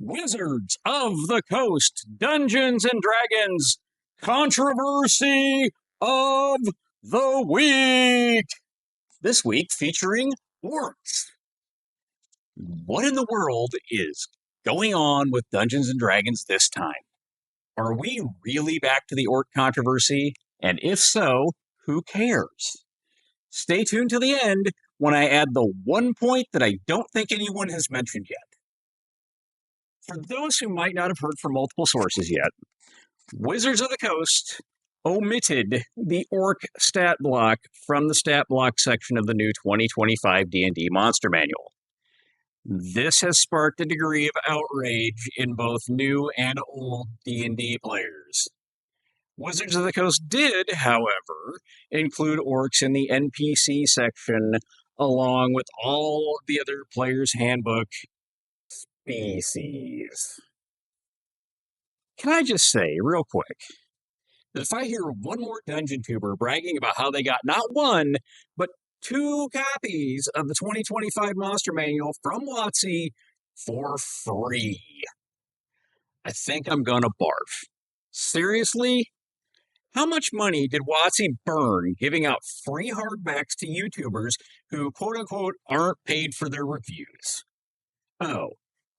Wizards of the Coast, Dungeons and Dragons, Controversy of the Week. This week featuring orcs. What in the world is going on with Dungeons and Dragons this time? Are we really back to the orc controversy? And if so, who cares? Stay tuned to the end when I add the one point that I don't think anyone has mentioned yet. For those who might not have heard from multiple sources yet, Wizards of the Coast omitted the orc stat block from the stat block section of the new 2025 D&D Monster Manual. This has sparked a degree of outrage in both new and old D&D players. Wizards of the Coast did, however, include orcs in the NPC section along with all of the other players' handbook species. Can I just say, real quick, that if I hear one more dungeon tuber bragging about how they got not one, but 2 copies of the 2025 Monster Manual from WotC for free, I think I'm gonna barf. Seriously? How much money did WotC burn giving out free hardbacks to YouTubers who, quote-unquote, aren't paid for their reviews? Oh,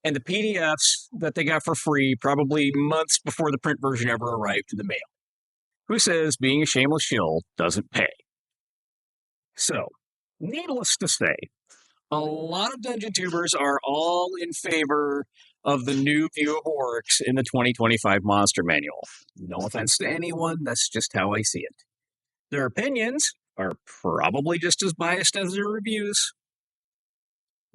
and the PDFs that they got for free probably months before the print version ever arrived in the mail. Who says being a shameless shill doesn't pay? So, needless to say, a lot of dungeon tubers are all in favor of the new view of orcs in the 2025 Monster Manual. No offense to anyone, that's just how I see it. Their opinions are probably just as biased as their reviews.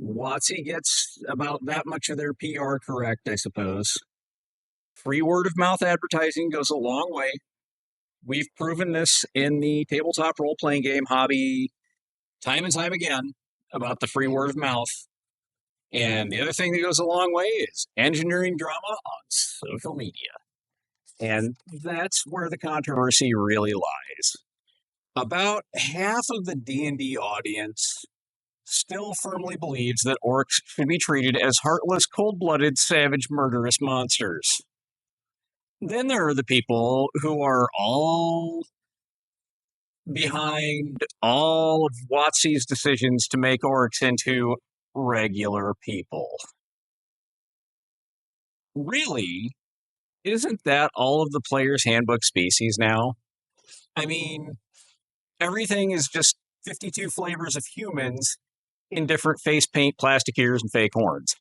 WotC gets about that much of their PR correct, I suppose. Free word-of-mouth advertising goes a long way. We've proven this in the tabletop role-playing game hobby time and time again about the free word-of-mouth. And the other thing that goes a long way is engineering drama on social media. And that's where the controversy really lies. About half of the D&D audience still firmly believes that orcs should be treated as heartless, cold-blooded, savage, murderous monsters. Then there are the people who are all behind all of WotC's decisions to make orcs into regular people. Really, isn't that all of the player's handbook species now? I mean, everything is just 52 flavors of humans in different face paint, plastic ears, and fake horns.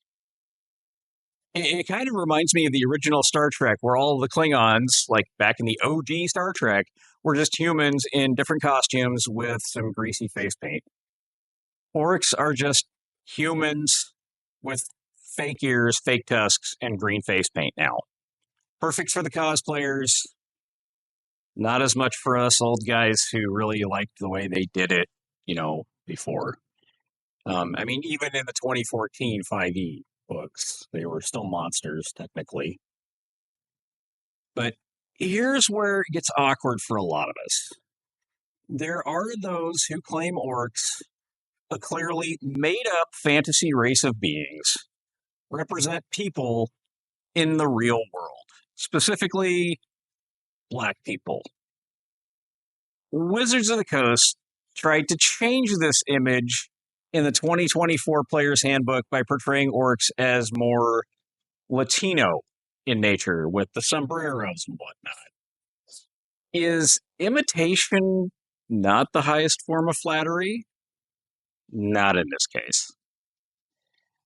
It kind of reminds me of the original Star Trek, where all of the Klingons, like back in the OG Star Trek, were just humans in different costumes with some greasy face paint. Orcs are just humans with fake ears, fake tusks, and green face paint now. Perfect for the cosplayers. Not as much for us old guys who really liked the way they did it, before. I mean, even in the 2014 5e books, they were still monsters, technically. But here's where it gets awkward for a lot of us. There are those who claim orcs, a clearly made-up fantasy race of beings, represent people in the real world, specifically Black people. Wizards of the Coast tried to change this image in the 2024 Player's Handbook by portraying orcs as more Latino in nature, with the sombreros and whatnot. Is imitation not the highest form of flattery? Not in this case.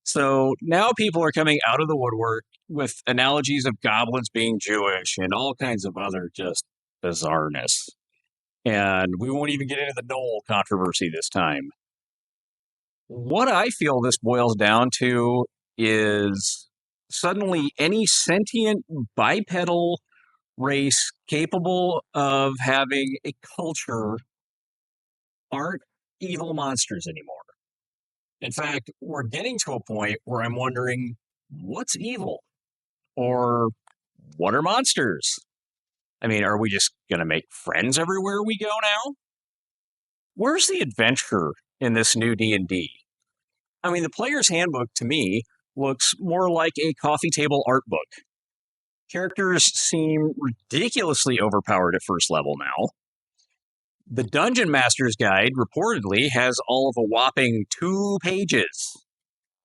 So now people are coming out of the woodwork with analogies of goblins being Jewish and all kinds of other just bizarreness. And we won't even get into the Knoll controversy this time. What I feel this boils down to is suddenly any sentient bipedal race capable of having a culture aren't evil monsters anymore. In fact, we're getting to a point where I'm wondering, what's evil? Or what are monsters? I mean, are we just going to make friends everywhere we go now? Where's the adventure in this new D&D? I mean, the Player's Handbook, to me, looks more like a coffee table art book. Characters seem ridiculously overpowered at first level now. The Dungeon Master's Guide reportedly has all of a whopping 2 pages.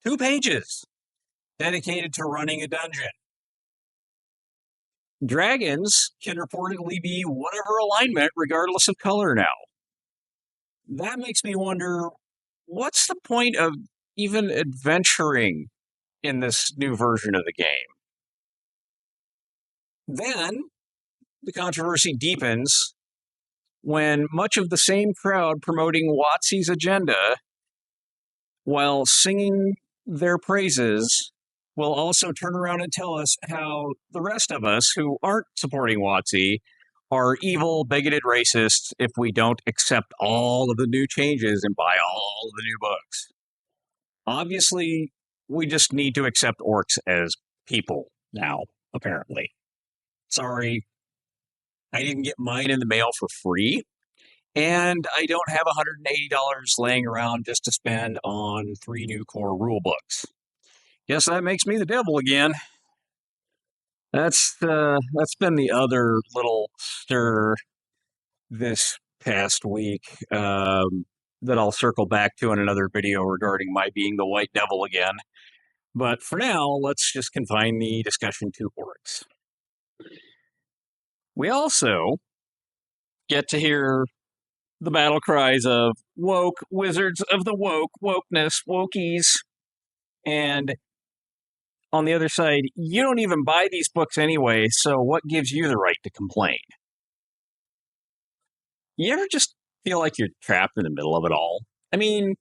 2 pages dedicated to running a dungeon. Dragons can reportedly be whatever alignment regardless of color now. That makes me wonder, what's the point of even adventuring in this new version of the game? Then the controversy deepens when much of the same crowd promoting WotC's agenda while singing their praises will also turn around and tell us how the rest of us who aren't supporting WotC are evil, bigoted racists if we don't accept all of the new changes and buy all of the new books. Obviously, we just need to accept orcs as people now, apparently. Sorry, I didn't get mine in the mail for free, and I don't have $180 laying around just to spend on 3 new core rule books. Guess that makes me the devil again. That's been the other little stir this past week that I'll circle back to in another video regarding my being the white devil again. But for now, let's just confine the discussion to orcs. We also get to hear the battle cries of woke, wizards of the woke, wokeness, wokies, and on the other side, you don't even buy these books anyway, so what gives you the right to complain? You ever just feel like you're trapped in the middle of it all? I mean,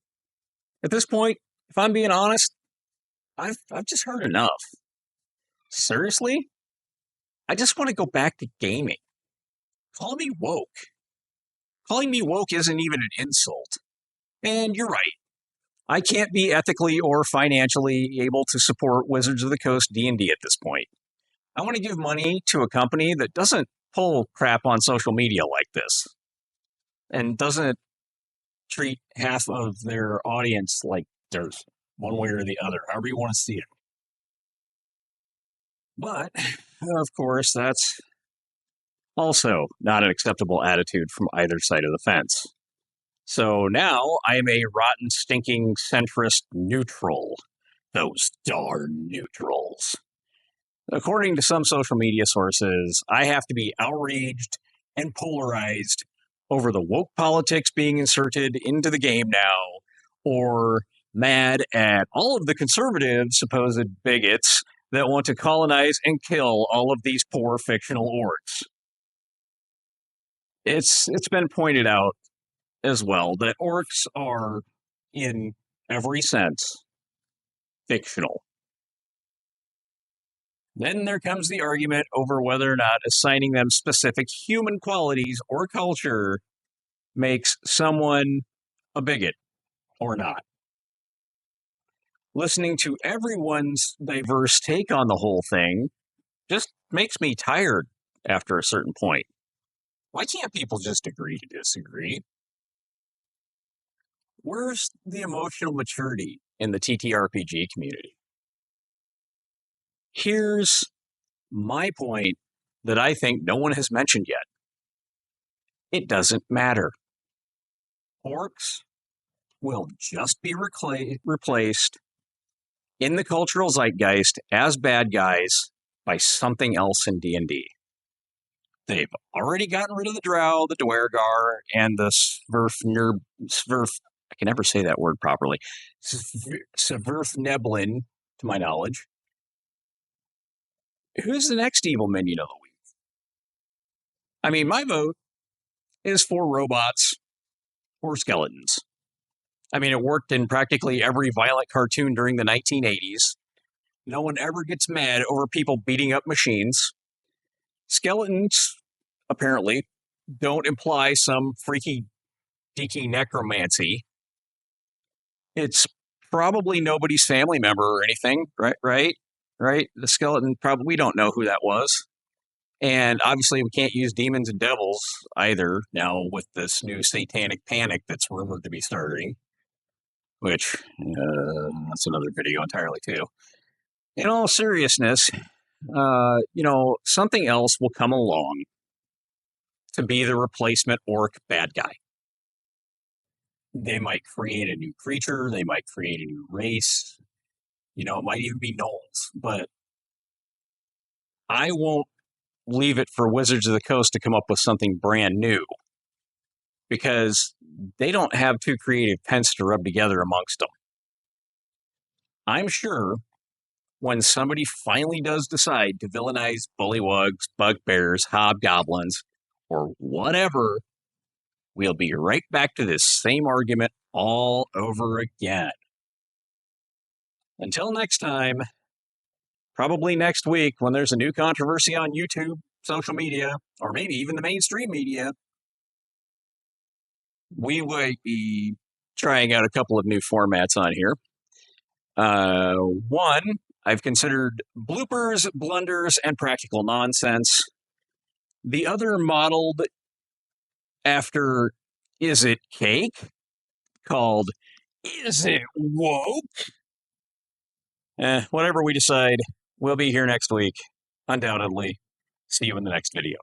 at this point, if I'm being honest, I've just heard enough. Seriously? I just want to go back to gaming. Call me woke. Calling me woke isn't even an insult. And you're right. I can't be ethically or financially able to support Wizards of the Coast D&D at this point. I want to give money to a company that doesn't pull crap on social media like this and doesn't treat half of their audience like dirt, one way or the other, however you want to see it. But, of course, that's also not an acceptable attitude from either side of the fence. So now I am a rotten, stinking, centrist neutral. Those darn neutrals. According to some social media sources, I have to be outraged and polarized over the woke politics being inserted into the game now, or mad at all of the conservative supposed bigots that want to colonize and kill all of these poor fictional orcs. It's been pointed out as well that orcs are, in every sense, fictional. Then there comes the argument over whether or not assigning them specific human qualities or culture makes someone a bigot or not. Listening to everyone's diverse take on the whole thing just makes me tired after a certain point. Why can't people just agree to disagree? Where's the emotional maturity in the TTRPG community? Here's my point that I think no one has mentioned yet. It doesn't matter. Orcs will just be replaced in the cultural zeitgeist as bad guys by something else in D&D. They've already gotten rid of the Drow, the Dwergar, and the Sverf. I can never say that word properly. Sverfneblin, to my knowledge. Who's the next evil minion of the week? I mean, my vote is for robots or skeletons. I mean, it worked in practically every violent cartoon during the 1980s. No one ever gets mad over people beating up machines. Skeletons, apparently, don't imply some freaky, deaky necromancy. It's probably nobody's family member or anything, right? The skeleton, probably, we don't know who that was. And obviously we can't use demons and devils either now with this new satanic panic that's rumored to be starting, which that's another video entirely too. in all seriousness, something else will come along to be the replacement orc bad guy. They might create a new creature, they might create a new race, it might even be gnolls, but I won't leave it for Wizards of the Coast to come up with something brand new because they don't have two creative pens to rub together amongst them. I'm sure when somebody finally does decide to villainize bullywugs, bugbears, hobgoblins, or whatever, we'll be right back to this same argument all over again. Until next time, probably next week when there's a new controversy on YouTube, social media, or maybe even the mainstream media, we will be trying out a couple of new formats on here. One, I've considered bloopers, blunders, and practical nonsense. The other modeled after Is It Cake? Called Is It Woke? Whatever we decide, we'll be here next week, undoubtedly. See you in the next video.